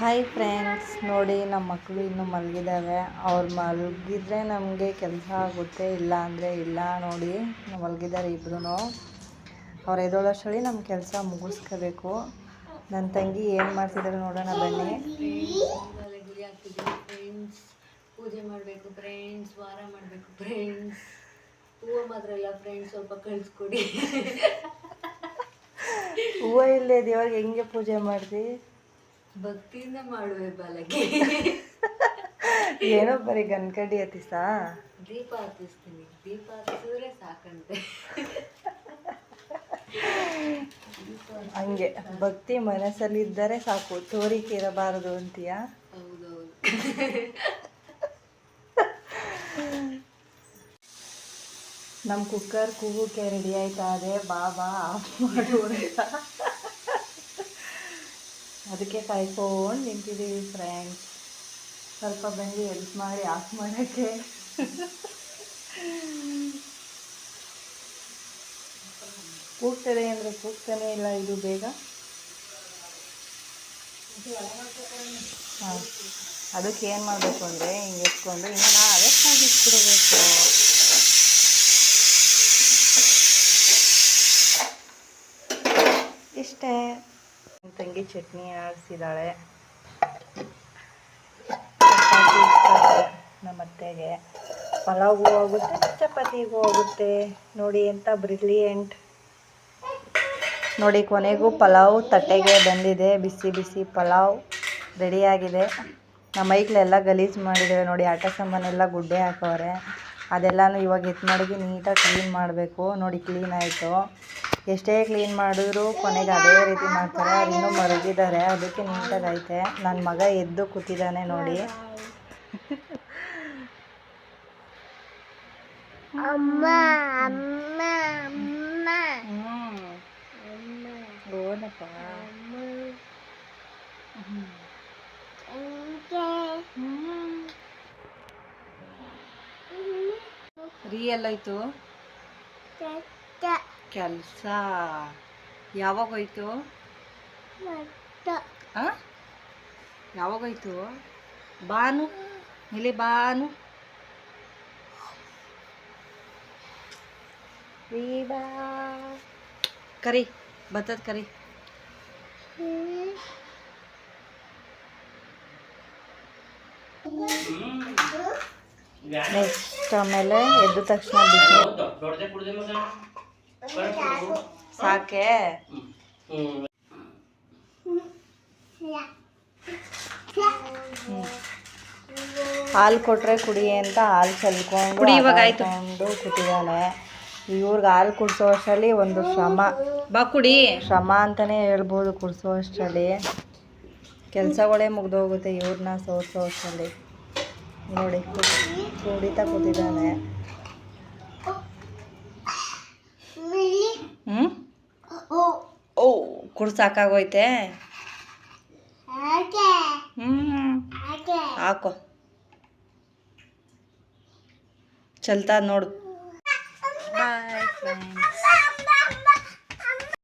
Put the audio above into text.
Hi friends, ನೋಡಿ ನಮ್ಮ ಮಕ್ಕಳು ಇನ್ನೂ ಮಲಗಿದ್ದಾವೆ. ಅವ್ರು ಮಲಗಿದ್ರೆ ನಮಗೆ ಕೆಲಸ ಆಗುತ್ತೆ, ಇಲ್ಲ ಅಂದರೆ ಇಲ್ಲ. ನೋಡಿ ಮಲಗಿದ್ದಾರೆ ಇಬ್ಬರೂ. ಅವ್ರು ಎದ್ದೋಳಷ್ಟರಲ್ಲಿ ನಮ್ಮ ಕೆಲಸ ಮುಗಿಸ್ಕೋಬೇಕು. ನನ್ನ ತಂಗಿ ಏನು ಮಾಡ್ತಿದ್ದಾರೆ ನೋಡೋಣ ಬನ್ನಿ. ಫ್ರೆಂಡ್ಸ್, ಪೂಜೆ ಮಾಡಬೇಕು ಫ್ರೆಂಡ್ಸ್, ವಾರ ಮಾಡಬೇಕು ಫ್ರೆಂಡ್ಸ್. ಹೂವು ಮಾತ್ರ ಇಲ್ಲ ಫ್ರೆಂಡ್ಸ್, ಸ್ವಲ್ಪ ಕಳಿಸ್ಕೊಡಿ. ಹೂವು ಇಲ್ಲದೆ ದೇವ್ರಿಗೆ ಹೆಂಗೆ ಪೂಜೆ ಮಾಡ್ತಿ? ಭಕ್ತಿಯಿಂದ ಮಾಡುವೆ ಬಾಲಕಿ. ಏನೋ ಬರೀ ಗನ್ಕಡ್ಡಿ ಹತ್ತಿಸ್ತಾ? ದೀಪ ಹತ್ತಿಸ್ತೀನಿ. ದೀಪ ಹತ್ತಿಸಿದ್ರೆ ಸಾಕಂತೆ. ಹಂಗೆ ಭಕ್ತಿ ಮನಸ್ಸಲ್ಲಿದ್ದರೆ ಸಾಕು, ತೋರಿಕೆ ಇರಬಾರದು ಅಂತೀಯ? ಹೌದೌದು. ನಮ್ಮ ಕುಕ್ಕರ್ ಕೂಗೋಕ್ಕೆ ರೆಡಿ ಆಯ್ತಾ ಇದೆ. ಬಾಬಾ ಆಫ್ ಮಾಡು ಅಂತ ಅದಕ್ಕೆ ಕಾಯ್ಕೊಂಡು ನಿಂತಿದ್ದೀವಿ ಫ್ರೆಂಡ್ಸ್. ಸ್ವಲ್ಪ ಬಂದು ಹೆಲ್ಪ್ ಮಾಡಿ ಆಫ್ ಮಾಡೋಕ್ಕೆ. ಕೂಗ್ತದೆ ಅಂದರೆ ಕೂಗ್ತಾನೆ ಇಲ್ಲ ಇದು ಬೇಗ. ಹಾಂ, ಅದಕ್ಕೆ ಏನು ಮಾಡಬೇಕು ಅಂದರೆ ಹಿಂಗೆ ಎತ್ಕೊಂಡು ಇನ್ನು ಅದಕ್ಕಾಗಿ ಇಟ್ಬಿಡಬೇಕು. ಇಷ್ಟೇ. ನನ್ನ ತಂಗಿ ಚಟ್ನಿ ಆಡಿಸಿದ್ದಾಳೆ. ನಮ್ಮ ಅತ್ತೆಗೆ ಪಲಾವ್ಗೂ ಹೋಗುತ್ತೆ, ಚಪಾತಿಗೂ ಹೋಗುತ್ತೆ. ನೋಡಿ ಎಂಥ ಬ್ರಿಲಿಯಂಟ್. ನೋಡಿ ಕೊನೆಗೂ ಪಲಾವ್ ತಟ್ಟೆಗೆ ಬಂದಿದೆ. ಬಿಸಿ ಬಿಸಿ ಪಲಾವ್ ರೆಡಿಯಾಗಿದೆ. ನಮ್ಮ ಮೈಕ್ಳೆಲ್ಲ ಗಲೀಜು ಮಾಡಿದ್ದೇವೆ ನೋಡಿ. ಆಟ ಸಾಮಾನೆಲ್ಲ ಗುಡ್ಡೆ ಹಾಕವ್ರೆ. ಅದೆಲ್ಲನೂ ಇವಾಗ ಎತ್ತು ಮಡಗಿ ನೀಟಾಗಿ ಕ್ಲೀನ್ ಮಾಡಬೇಕು. ನೋಡಿ ಕ್ಲೀನ್ ಆಯಿತು. ಎಷ್ಟೇ ಕ್ಲೀನ್ ಮಾಡಿದ್ರು ಕೊನೆಗೆ ಅದೇ ರೀತಿ ಮಾಡ್ತಾರೆ. ಅವ್ರು ಇನ್ನೂ ಮಲಗಿದ್ದಾರೆ, ಅದಕ್ಕೆ ನೀಟಾಗಿ ಐತೆ. ನನ್ನ ಮಗ ಎದ್ದು ಕೂತಿದ್ದಾನೆ ನೋಡಿ. ಅಮ್ಮ ಅಮ್ಮ ಅಮ್ಮ ಓನಪ್ಪ ರೀ ಎಲ್ಲಾಯ್ತು ಕೆಲಸ? ಯಾವಾಗೋಯ್ತು? ಯಾವಾಗೋಯ್ತು? ಬಾನು ಇಲ್ಲಿ ಬಾನು. ಬಾ ಕರಿ, ಬರ್ತದ ಕರಿ. ನೆಕ್ಸ್ಟ್ ಆಮೇಲೆ ಎದ್ದ ತಕ್ಷಣ ಸಾಕೆ. ಹಾಲು ಕೊಟ್ರೆ ಕುಡಿ ಅಂತ ಹಾಲು ಚಲ್ಕೊಂಡು ಕೂತಿದ್ದಾನೆ. ಇವ್ರಿಗೆ ಹಾಲು ಕುಡಿಸೋ ಅಷ್ಟರಲ್ಲಿ ಒಂದು ಶ್ರಮ ಅಂತಲೇ ಹೇಳ್ಬೋದು. ಕುಡಿಸೋ ಅಷ್ಟರಲ್ಲಿ ಕೆಲಸಗಳೇ ಮುಗ್ದೋಗುತ್ತೆ ಇವ್ರನ್ನ ಸೋಸೋ ಅಷ್ಟರಲ್ಲಿ. ನೋಡಿ ಕುಡಿತಾ ಕೂತಿದ್ದಾನೆ. ಓ ಕುಡ್ಸಾಕಾಗೋಯ್ತೆ. ಹಾಕೋ, ಚಲ್ತಾ ನೋಡು. Bye friends.